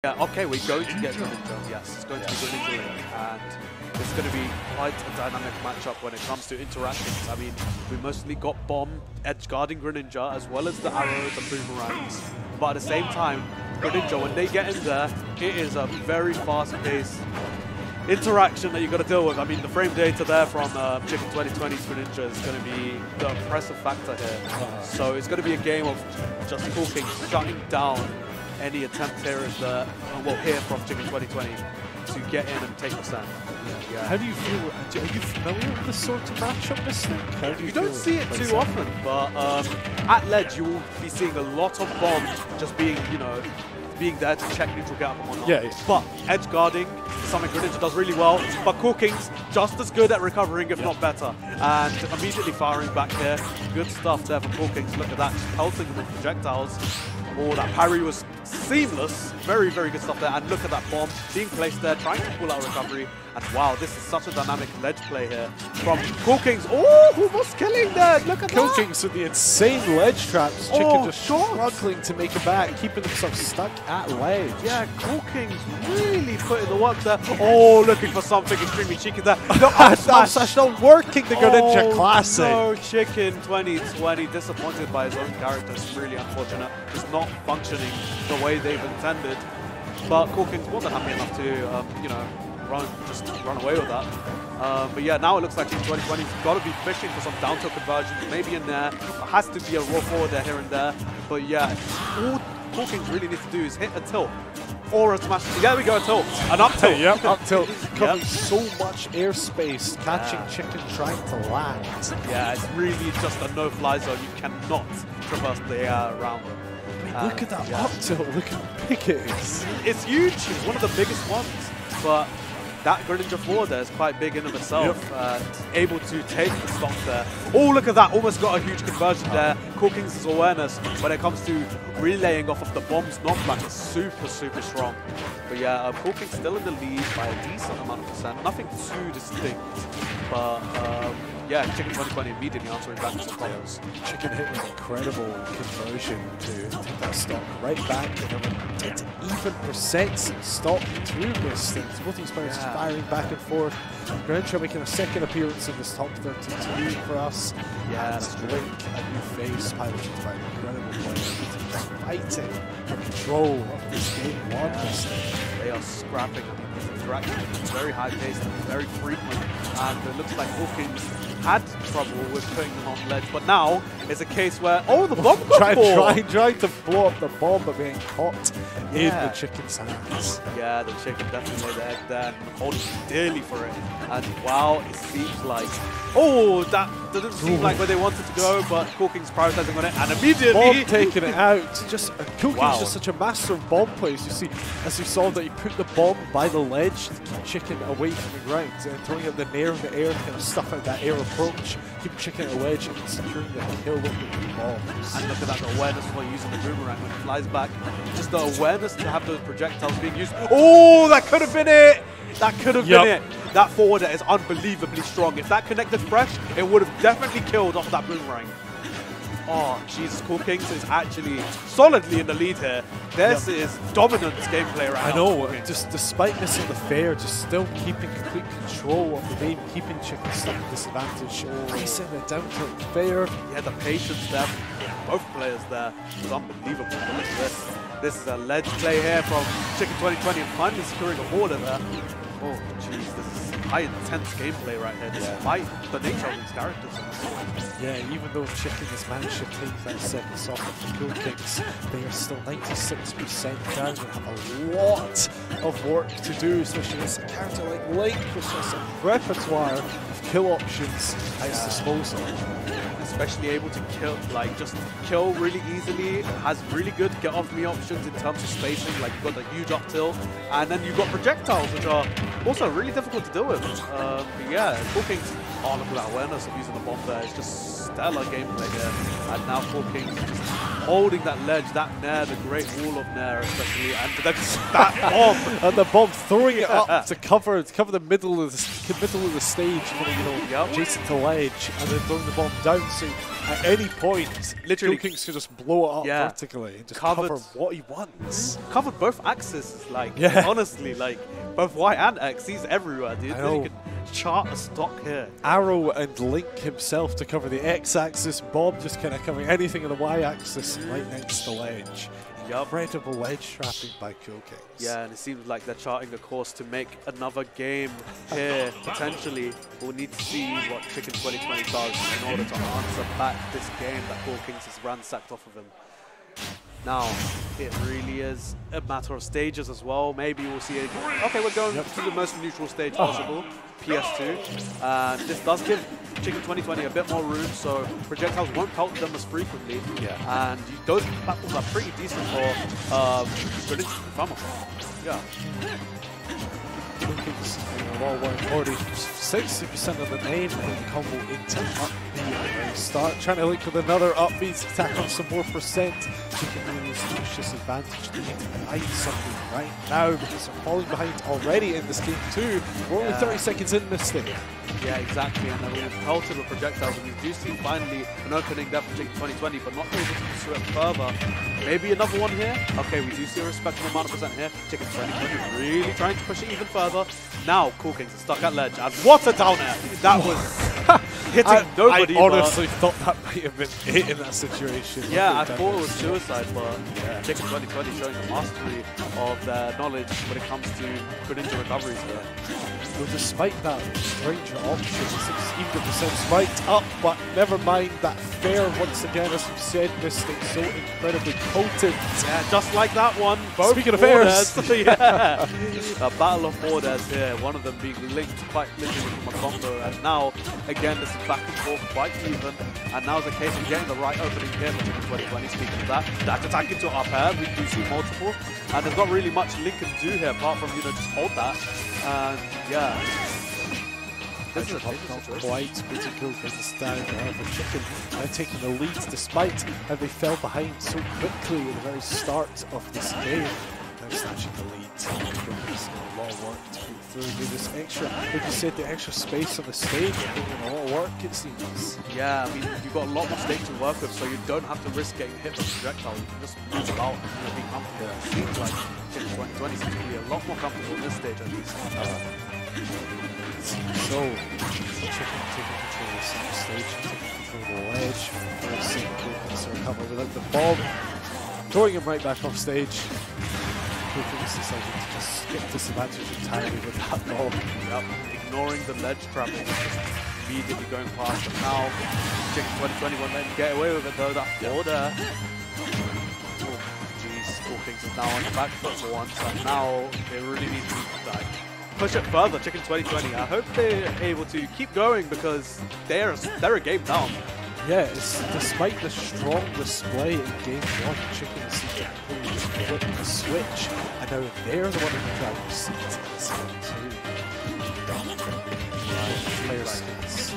Yeah, okay, we're going to get Greninja. Yes, it's going to be Greninja Link, and it's going to be quite a dynamic matchup when it comes to interactions. I mean, we mostly got Bomb edge guarding Greninja, as well as the arrows and boomerangs. But at the same time, Greninja, when they get in there, it is a very fast-paced interaction that you've got to deal with. I mean, the frame data there from Chiken2020's Greninja is going to be the impressive factor here. So it's going to be a game of just Coolkingz shutting down any attempt here is well, here from Chiken2020 to get in and take the stand. Yeah. How do you feel? Are you familiar with this sort of matchup, this thing? How do you don't see it too often, but at ledge you will be seeing a lot of Bomb just being, you know, being there to check neutral gap and whatnot. Yeah. But edge guarding is something Greninja does really well, but Coolkingz just as good at recovering, if not better. And immediately firing back here. Good stuff there from Coolkingz. Look at that, just pelting them with projectiles. Oh, that parry was seamless. Very, very good stuff there. And look at that Bomb being placed there, trying to pull out recovery. And wow, this is such a dynamic ledge play here from Coolkingz. Oh, who was killing there? Look at that. Coolkingz with the insane ledge traps. Chicken just struggling to make it back, keeping himself stuck at ledge. Yeah, Coolkingz really put in the work there. Oh, looking for something extremely cheeky there. No, that's not working, the Greninja classic. No, Chiken2020 disappointed by his own character. It's really unfortunate. It's not functioning the way they've intended. But Coolkingz wasn't happy enough to, you know, just run away with that. But yeah, now it looks like Chiken2020's got to be fishing for some down tilt conversions, maybe in there. There has to be a raw forward there, here and there. But yeah, all Coolkingz really needs to do is hit a tilt or a smash. There we go, a tilt. An up tilt. Yep, up tilt. Covering so much airspace, catching Chicken trying to land. Yeah, it's really just a no-fly zone. You cannot traverse the air around them. Look at that up tilt, look how big it is. It's huge, it's one of the biggest ones. But that Greninja forward there is quite big in of itself. Able to take the stock there. Oh, look at that, almost got a huge conversion there. Coolkingz' awareness when it comes to relaying off of the Bomb's knockback is super, super strong. But yeah, Coolkingz still in the lead by a decent amount of percent. Nothing too distinct. But yeah, Chiken2020 immediately answering back to some problems. Chicken hit an incredible conversion to take that stock right back. It's even percents stock through this thing. Both these players firing back and forth. Greninja making a second appearance in this top 32 for us. Yeah, that's Link, a new face, piloted by an incredible player. Fighting for control of this game one. They are scrapping. I mean, this interaction is very high paced and very frequent. And it looks like Coolkingz had trouble with putting them on ledge, but now it's a case where, oh, the Bomb got trying to blow up the Bomb, but being caught in the Chicken's hands. Yeah, the Chicken definitely laid the egg there and holding dearly for it. And wow, it seems like, oh, that didn't seem like where they wanted to go, but Coolkingz prioritizing on it, and immediately Bomb taking it out. Just Coolkingz just such a master of bomb plays. You see, as you saw that he put the Bomb by the ledge to keep Chicken away from the ground, and throwing out the nair in the air to kind of stuff out that air approach, keep Chicken at the ledge and securing the kill with the bombs. And look at that, the awareness for using the boomerang when it flies back. Just the awareness to have those projectiles being used. Oh, that could have been it! That could have been it. That forwarder is unbelievably strong. If that connected fresh, it would have definitely killed off that boomerang. Oh, Jesus, Coolkingz is actually solidly in the lead here. This is dominant gameplay right now. I know, just despite missing the fair, just still keeping complete control of the game, keeping Chicken stuck at disadvantage, racing it down to the fair. Yeah, the patience there, both players there, was unbelievable. Look at this. This is a ledge play here from Chiken2020 and finally securing a border there. Oh, jeez, this is high intense gameplay right here, despite the nature of these characters. Yeah, even though Chicken has managed to take that second soft from Coolkingz, they are still 96% down and have a lot of work to do, especially against a character like Link, which has a repertoire of kill options at its disposal. Especially able to kill, like just kill really easily, has really good get off me options in terms of spacing, like you've got the huge up tilt, and then you've got projectiles, which are also really difficult to deal with. But yeah, Coolkingz, oh look at that awareness of using the bomb there, it's just stellar gameplay here, and now Coolkingz just holding that ledge, that nair, the great wall of nair especially, and then that bomb. And the bomb throwing it up to cover the middle of the stage, adjacent to ledge, and then throwing the bomb down. So at any point, literally, Coolkingz could just blow it up vertically and just cover what he wants. Covered both axes, like honestly, like both Y and X. He's everywhere, dude. He can chart a stock here. Arrow and Link himself to cover the X-axis. Bob just kind of covering anything on the Y-axis right next to ledge. Incredible ledge trapping by Coolkingz. Yeah, and it seems like they're charting a course to make another game here, potentially. We'll need to see what Chiken2020 does in order to answer back this game that Coolkingz has ransacked off of him. Now, it really is a matter of stages as well. Maybe we'll see it. Okay, we're going to the most neutral stage possible, PS2. This does give Chiken2020 a bit more room, so projectiles won't pelt them as frequently. And those platforms are pretty decent for Greninja Farmer. Yeah. Coolkingz already 60% of the name in the combo into up B at the very start. Trying to link with another upbeat to tack on some more percent. Chicken really huge disadvantage. They need to find something right now because they're falling behind already in this game too. We're only 30 seconds in this thing. Yeah, exactly. And then we've pelted with projectiles, and we do see finally an opening there for Chiken2020, but not able to pursue it further. Maybe another one here. Okay, we do see a respectable amount of percent here. Chiken2020 really trying to push it even further. Now Coolkingz is stuck at ledge, and what a down air! That was hitting nobody. I honestly thought that might have been it in that situation. Yeah, I thought it was suicide, but Chiken2020 showing the mastery of their knowledge when it comes to Greninja recoveries here. Well, despite that Greninja option, even the percent spiked up, but never mind that fair once again, as we said, this thing so incredibly potent. Yeah, just like that one. Both Speaking of fairs, yeah, a battle of borders here. One of them being linked quite literally from a combo, and now again this is back and forth quite even. And now it's a case of getting the right opening here for Chiken2020. Speaking of that attack into up air, we do see multiple, and there's not really much Link can do here apart from just hold that. And yeah, this is quite pretty Coolkingz down there. The Chicken taking the lead despite how they fell behind so quickly at the very start of this game. Now snatching the lead. Coolkingz got a lot of work to put through. Do this extra, like you said, the extra space on the stage, putting in a lot of work, it seems. Yeah, I mean, you've got a lot more stage to work with, so you don't have to risk getting hit with projectiles. You can just move about and be comfortable. It seems like Chiken2020 seems to be a lot more comfortable in this stage at least. So, Chicken taking control of the center stage, taking control of the ledge, forcing Coolkingz to recover without the bomb, throwing him right back off stage. Coolkingz decided to just skip disadvantage entirely with that bomb. Yep, ignoring the ledge trapping, just immediately going past him. Now, Chiken2020 won't let him get away with it though, that border. Oh, jeez, Coolkingz is now on the back foot for once, and now they really need to push it further, Chiken2020. I hope they're able to keep going because they're a game down. Yeah, despite the strong display in game one, Chicken seems to completely flip the switch, and now they're the one in the driver's seat in this game too. Players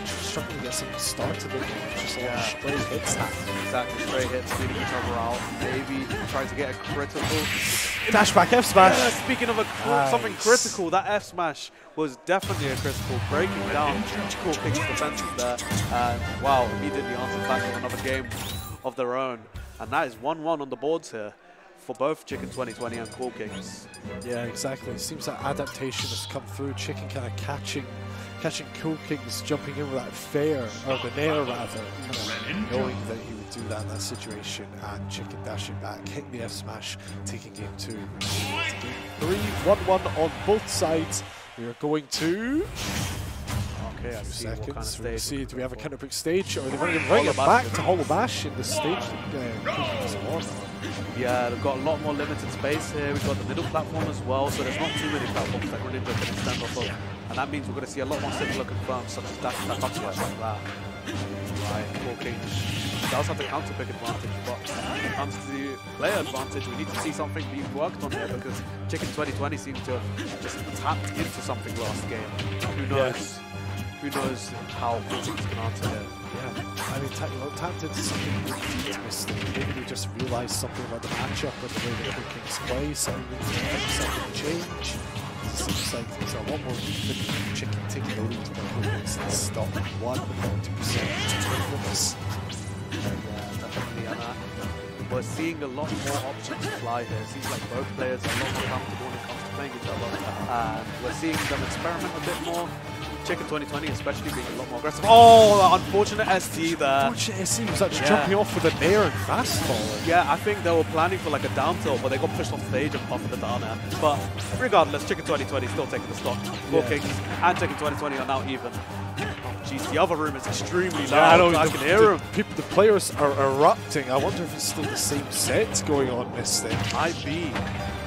struggling to get something started with just a lot of stray hits happening. Exactly, stray hits, beating each other out, maybe trying to get a critical. Dash back F smash! Yeah, speaking of something critical, that F smash was definitely a critical, breaking down Coolkingz defenses there. And wow, immediately answered back with another game of their own. And that is 1-1 on the boards here for both Chiken2020 and Coolkingz. Yeah, exactly. It seems that adaptation has come through. Chicken kind of catching Coolkingz, jumping in with that fair, or the nair rather, knowing that he would do that in that situation, and Chicken dashing back, hitting the F smash, taking game 2. Game 3, 1-1 on both sides. We are going to... Okay, I see what kind of stage. See, do we have a counter pick stage, or are they going to bring it back to Hollow Bash in the stage? Yeah, they've got a lot more limited space here. We've got the middle platform as well, so there's not too many platforms that Greninja can extend off of. And that means we're going to see a lot more similar confirms, such as dash attack up smash like that. Right, Coolkingz does have the counter pick advantage, but when it comes to player advantage, we need to see something being worked on here because Chiken2020 seemed to have just tapped into something last game. Who knows? who knows how Coolkingz can answer here. Yeah, I mean, tapped into something really mistake. Maybe they just realised something about the matchup and the way that Coolkingz play, so they need to think something change. It seems like there's a lot more even Chicken taking the lead for Coolkingz and stop 100% improvements. Yeah, definitely. And we're seeing a lot more options fly here. It seems like both players are a lot more comfortable when it comes to playing each other. And we're seeing them experiment a bit more. Chiken2020 especially being a lot more aggressive. Oh, unfortunate ST there. Unfortunate ST was actually jumping off with an air and fastball. Yeah, I think they were planning for like a down tilt, but they got pushed off stage and buffed the down air. But regardless, Chiken2020 still taking the stock. Coolkingz and Chiken2020 are now even. Oh, jeez, the other room is extremely loud. I can hear them. The players are erupting. I wonder if it's still the same set going on this thing. Might be.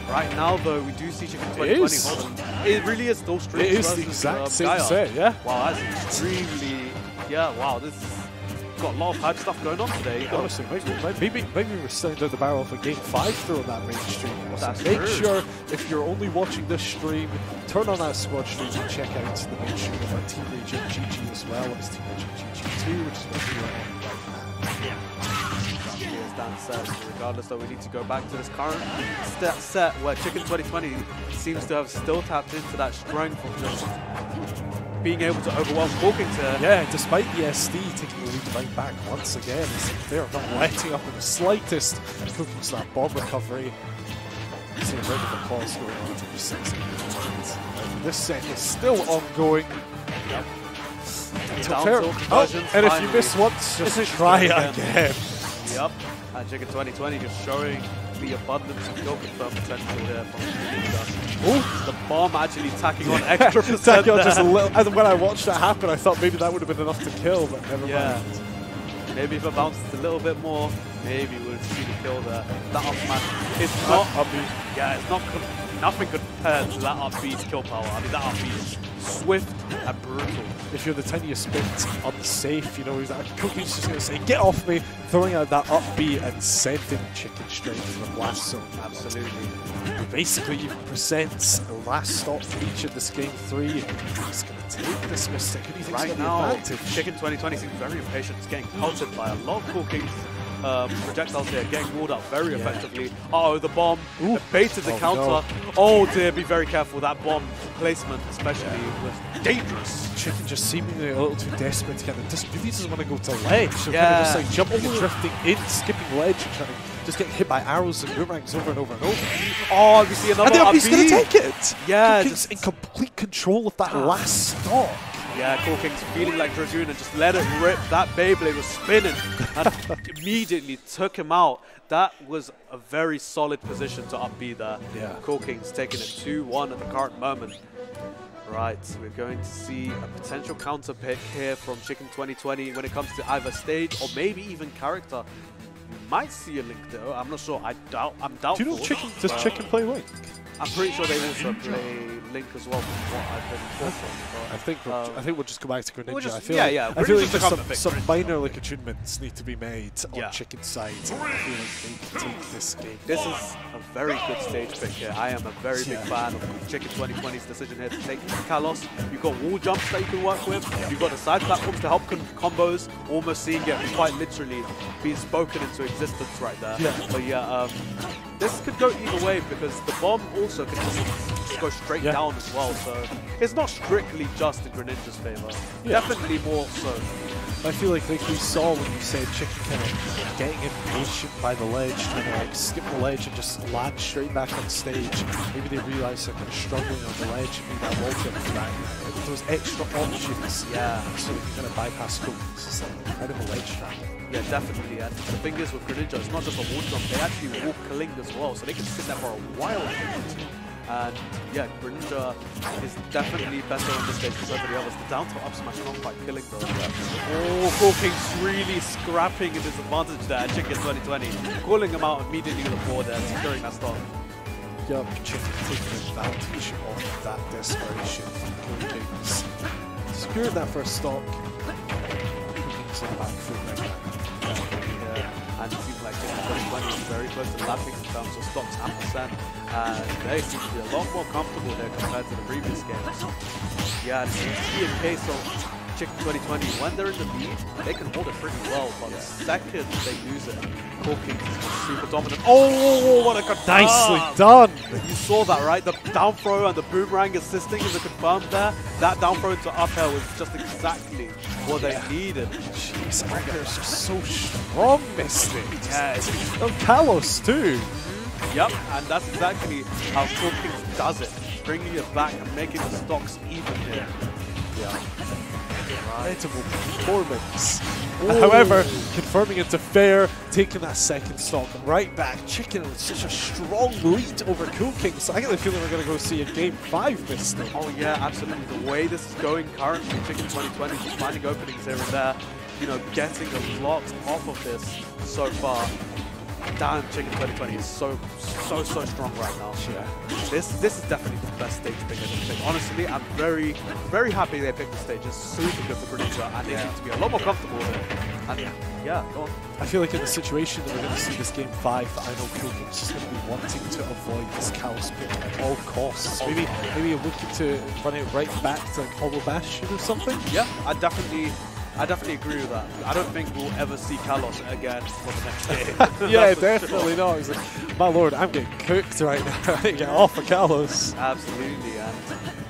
Right now, though, we do see Chiken2020 hold on. It really is those streams. It is the exact same set, yeah. Wow, that's extremely. Yeah, wow, this got a lot of hype stuff going on today. Honestly, maybe we're starting down the barrel of a Game 5 through on that main stream. That's Make true. sure, if you're only watching this stream, turn on that squad stream and check out the main stream of our Team Region GG as well. It's Team Region GG2, which is what we're on right now. Yeah. As Dan says, regardless though, we need to go back to this current set where Chiken2020 seems to have still tapped into that strength of just being able to overwhelm Coolkingz here. Yeah, despite the SD taking the lead right back once again, they're not letting up in the slightest. Coolkingz that bomb recovery. See a round of applause going on to the This set is still ongoing. Yep. And if you miss once, just try again. Yep. And Chiken2020 just showing the abundance of kill confirm potential here from Greninja. The bomb actually tacking on extra percent there. Just a little, and when I watched that happen, I thought maybe that would have been enough to kill, but never mind. Maybe if it bounces a little bit more, maybe we'll see the kill there. That up smash is not upbeat. Yeah, it's not. Nothing compared to that upbeat kill power. I mean, that upbeat is swift and brutal. If you're the tiniest bit unsafe, you know, Coolkingz just going to say, get off me, throwing out that upbeat and sending Chicken straight to the blast zone. Absolutely. Basically, even presents the last stop for each of this game 3. He's going to take this Mystic. Who do you think's right now, Chiken2020 seems very impatient. It's getting pelted by a lot of Coolkingz projectiles here, getting walled up very effectively. Uh-oh, the bomb. Baited the counter. No. Oh dear, be very careful. That bomb placement especially was dangerous. Chicken just seemingly a little too desperate to get it. Just really doesn't want to go to ledge. So kind of just like jumping and drifting in, skipping ledge and trying to just getting hit by arrows and boomerangs over and over and over. Oh, we see another and he's going to take it! Yeah. Coolkingz in complete control of that last stop. Yeah, Coolkingz feeling like Dragoon and just let it rip. That Beyblade was spinning and immediately took him out. That was a very solid position to up B there. Yeah. Coolkingz taking it 2-1 at the current moment. Right, we're going to see a potential counter pick here from Chiken2020 when it comes to either stage or maybe even character. We might see a Link though. I'm not sure. I'm doubtful. Do you know does Chicken play Link? I'm pretty sure they also play Link as well from what I've been informed. I think we'll just go back to Greninja. I feel like just some minor like attunements need to be made on Chicken's side. I feel like they can take this game. This is a very good stage pick here. I am a very big fan of Chiken2020's decision here to take Kalos. You've got wall jumps that you can work with. You've got the side platforms to help combos. Almost seeing it quite literally being spoken into existence right there. Yeah. But yeah, this could go either way because the bomb also can just go straight down as well. So it's not strictly just in Greninja's favor. Definitely more so. I feel like we saw when you said Chicken kind of getting impatient by the ledge, trying to like skip the ledge and just land straight back on stage. Maybe they realised they're kind of struggling on the ledge and maybe that wall jump for that. Those extra options, so they can kind of bypass Coolkingz. It's like incredible ledge trap. Yeah, definitely. And the thing is with Greninja, it's not just a wall jump, they actually wall killing as well, so they can sit there for a while. And yeah, Greninja is definitely better on this stage than over the others. The down to up smash not quite killing though. Oh, Coolkingz really scrapping in his advantage there. Chiken2020 calling him out immediately with the board there, securing that stock. Yup, Chicken taking advantage of that desperation from Coolkingz. Secured that first stock. Coolkingz on the back foot right now. And it seems like Chiken2020 is very close to lapping in terms of stocks and percent. They seem to be a lot more comfortable there compared to the previous games. Yeah, it seems to be a case of Chiken2020, when they're in the lead, they can hold it pretty well, but the second they lose it, Coolkingz is super dominant. Oh, what a confirm! Nicely done! You saw that, right? The down throw and the boomerang assisting in the confirm there. That down throw into up air was just exactly what they needed. Jeez, up air is just so strong, Mystic. Yeah, and Kalos too. Yep, and that's exactly how Coolkingz does it, bringing it back and making the stocks even here. Yeah. Incredible performance. However, confirming into fair, taking that second stock right back. Chicken with such a strong lead over Coolkingz. I get the feeling we're going to go see a game 5 this thing. Oh yeah, absolutely. The way this is going currently, Chiken2020 is finding openings here and there, you know, getting a lot off of this so far. Damn, Chiken2020 is so strong right now. Yeah. This is definitely the best stage pick I can pick. Honestly, I'm very happy they picked the stage. It's super good for Greninja, and they seem to be a lot more comfortable with it. And yeah, go on. I feel like in the situation that we're going to see this game 5, I know Coolkingz is going to be wanting to avoid this Kalos pick at all costs. Maybe you're looking to run it right back to like Hollow Bastion or something. Yeah, I definitely agree with that. I don't think we'll ever see Kalos again for the next game. Yeah, definitely not. He's like, my lord, I'm getting cooked right now. I need to get off of Kalos. Absolutely, and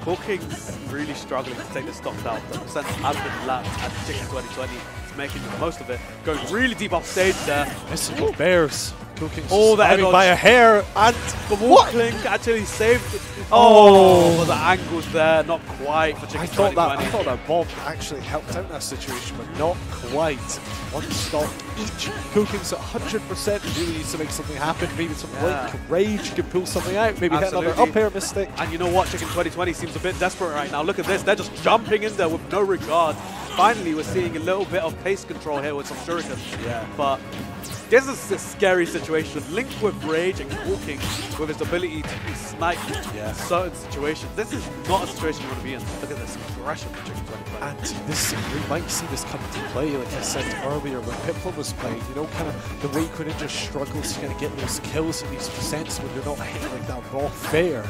Coolkingz really struggling to take the stock down. The percent has been lapped at Chiken2020. He's making the most of it. Going really deep off stage there. Missing the bears. Coolkingz oh, that by a hair, and the Walkling actually saved it. Oh, but the angles there, not quite for Chiken2020. I thought that bomb actually helped out that situation, but not quite. One stock each. Coolkingz at 100% really needs to make something happen. Maybe some Link Rage can pull something out. Maybe hit another up air Mystic. And you know what? Chiken2020 seems a bit desperate right now. Look at this. They're just jumping in there with no regard. Finally, we're seeing a little bit of pace control here with some shurikens. Yeah. But this is a scary situation. Link with Rage and Coolkingz with his ability to be sniped in certain situations. This is not a situation you want to be in. Look at this aggression for Chiken2020. And this, we might see this come to play, like I said earlier, when Piplup was played, you know, kind of the way Greninja struggles to kind of get those kills and these percents when you're not hitting like that raw fair.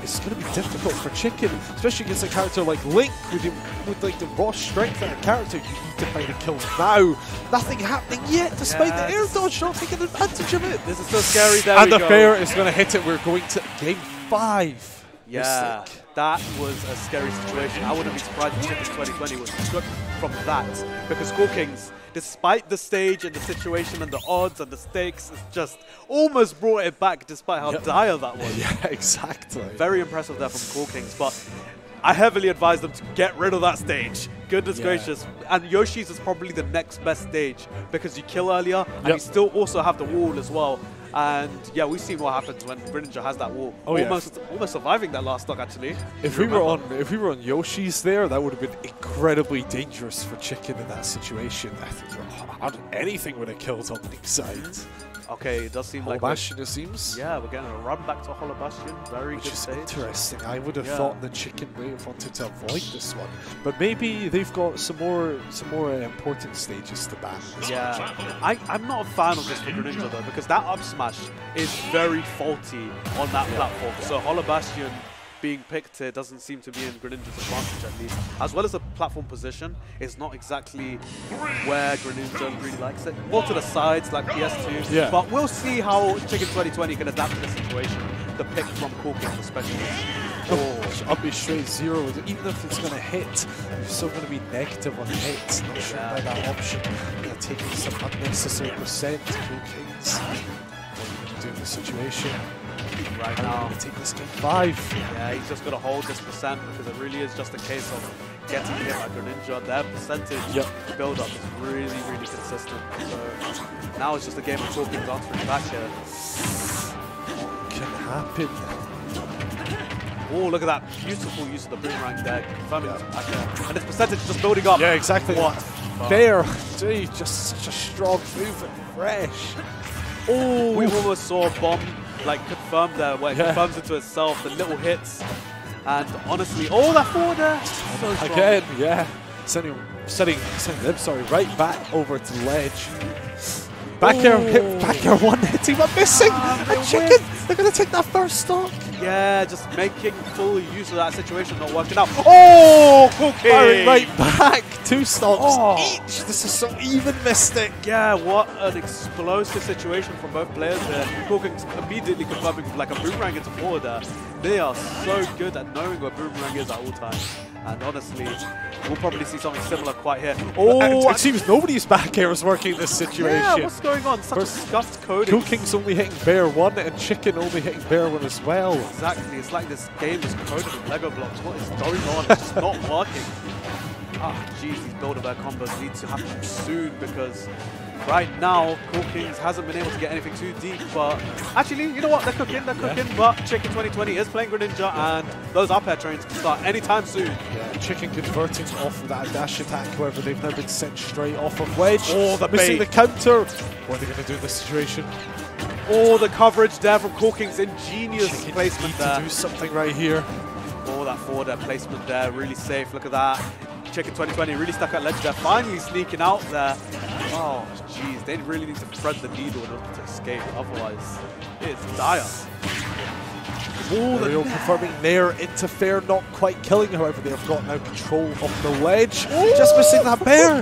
It's going to be difficult for Chicken, especially against a character like Link with like the raw strength of a character. You need to find a kill now. Nothing happening yet, despite the air dodge not taking advantage of it. This is so scary. There and the fair is going to hit it. We're going to game 5. Yeah, that was a scary situation. I wouldn't be surprised if Chiken2020 was took from that, because Coolkingz, despite the stage and the situation and the odds and the stakes, it's just almost brought it back despite how dire that was. Yeah, exactly. Very impressive there from Coolkingz, but I heavily advise them to get rid of that stage. Goodness gracious. And Yoshi's is probably the next best stage because you kill earlier and you still also have the wall as well. And yeah, we've seen what happens when Greninja has that wall. Almost surviving that last stock actually. If we were on Yoshi's there, that would have been incredibly dangerous for Chicken in that situation. I think anything would have killed on Link's side. Okay, it does seem like Hollow Bastion, it seems. Yeah, we're getting a run back to Hollow Bastion. Very good stage. Interesting. I would have thought the Chicken may have wanted to avoid this one, but maybe they've got some more important stages to ban. Yeah, I'm not a fan of this for Greninja though, because that up smash is very faulty on that platform. So Hollow Bastion being picked here doesn't seem to be in Greninja's advantage at least. As well as the platform position is not exactly where Greninja really likes it. More to the sides like PS2. Yeah. But we'll see how Chiken2020 can adapt to the situation. The pick from Coolkingz especially. Up be straight 0, even if it's going to hit, you're still going to be negative on hits. Not sure by that option. Taking some unnecessary percent. Coolkingz. What are you going to do in this situation? Right now, take this game 5. Yeah, he's just got to hold this percent because it really is just a case of getting hit like Greninja. Their percentage build up is really consistent. So now it's just a game of Coolkingz answering back here. What can happen? Oh, look at that beautiful use of the boomerang there, confirming back there. And this percentage is just building up. Yeah, exactly. What? There, dude, just such a strong move and fresh. Oh, we almost saw a bomb like confirmed there, where it confirms into itself, the little hits. And honestly, that forward there, so strong. Again, yeah. Sending them, right back over to the ledge. Back air, back air one hitting, but missing. And Chicken, they're going to take that first stock. Yeah, just making full use of that situation, not working out. Oh, Coolkingz! Firing right back. 2 stocks each. This is so even, Mystic. Yeah, what an explosive situation from both players there. Coolkingz immediately confirming like a boomerang into forward there. They are so good at knowing where boomerang is at all times. And honestly, we'll probably see something similar quite here. Oh, it seems nobody's back air is working in this situation. Yeah, what's going on? Such a scuffed coding. Coolkingz only hitting bear 1 and Chicken only hitting bear 1 as well. Exactly, it's like this game is coded with Lego blocks. What is going on? It's just not working. Ah, jeez, these build-a-bear combos need to happen soon because right now, Coolkingz hasn't been able to get anything too deep, but actually, you know what? They're cooking, but Chiken2020 is playing Greninja, and those up air trains can start anytime soon. Yeah, Chicken converting off of that dash attack, however, they've now been sent straight off of Wedge. Oh, the missing bait. the counter. What are they going to do in this situation? Oh, the coverage there from Coolkingz, ingenious Chicken placement need there. to do something right here. Oh, that forward air placement there, really safe. Look at that. Chiken2020 really stuck at ledge there, finally sneaking out there. Oh, jeez, they really need to thread the needle in order to escape, otherwise it's dire. Oh, the confirming Nair into fair, not quite killing, however, they have got now control of the ledge. Ooh. Just missing that bear.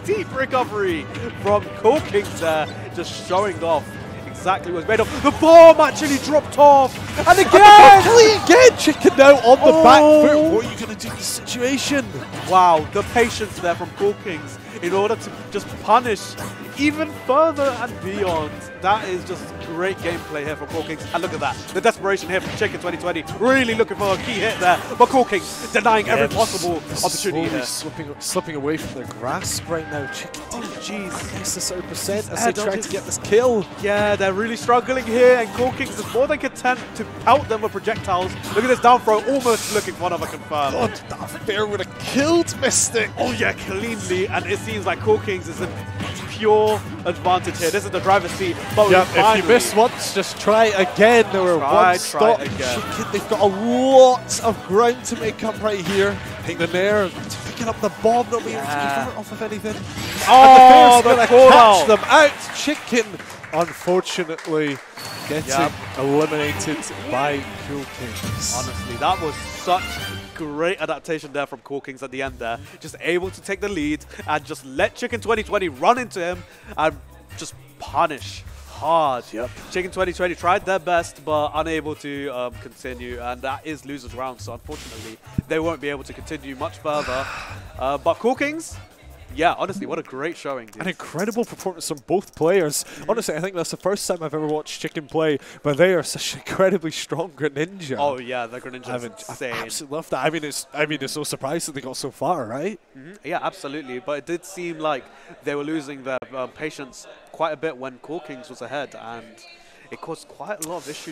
Deep recovery from Coolkingz there, just showing off exactly what's made of. The bomb actually dropped off, and again! Chicken now on the back foot. What are you going to do in this situation? Wow, the patience there from Coolkingz in order to just punish even further and beyond. That is just great gameplay here from Coolkingz. And look at that, the desperation here from Chiken2020, really looking for a key hit there, but Coolkingz denying every possible opportunity here. Slipping away from their grasp right now. Chicken, oh jeez, necessary percent as they try to get this kill. Yeah, they're really struggling here, and Coolkingz is more than content to pelt them with projectiles. Look at this down throw, almost looking for another confirm. God, that bear would have killed Mystic. Oh yeah, cleanly, and it seems like Coolkingz is in pure advantage here. This is the driver's seat. But if you miss once, just try again. There were one stop. Chicken, they've got a lot of ground to make up right here. Hitting the Nair, picking up the bomb, not being able to convert off of anything. Oh, and the bear's going to catch them out. Chicken, unfortunately, getting eliminated by Coolkingz. Honestly, that was such great adaptation there from Coolkingz at the end there. Just able to take the lead and just let Chiken2020 run into him and just punish hard. Yep. Chiken2020 tried their best but unable to continue, and that is losers round, so unfortunately they won't be able to continue much further. But Coolkingz, yeah, honestly, what a great showing, dude. An incredible performance from both players. Honestly, I think that's the first time I've ever watched Chicken play, but they are such incredibly strong Greninja. Oh yeah, the Greninja is insane. I absolutely love that. I mean, it's no surprise that they got so far, right? Yeah, absolutely. But it did seem like they were losing their patience quite a bit when Coolkingz was ahead, and it caused quite a lot of issues.